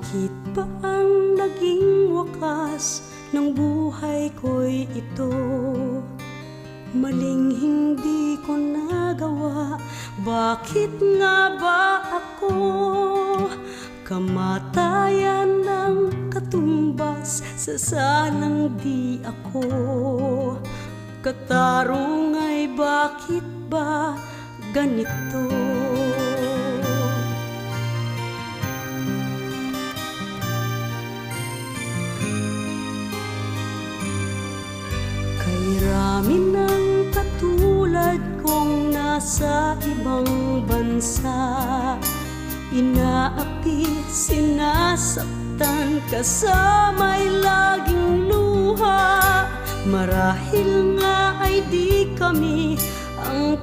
Bakit ba ang naging wakas ng buhay ko'y ito? Maling hindi ko nagawa, bakit nga ba ako? Kamatayan ng katumbas sa salang di ako. Katarong ay bakit ba ganito? Kay rami ng katulad kong nasa ibang bansa, inaapi, sinasaktan, kasama'y laging luha. Marahil nga ay di kami ang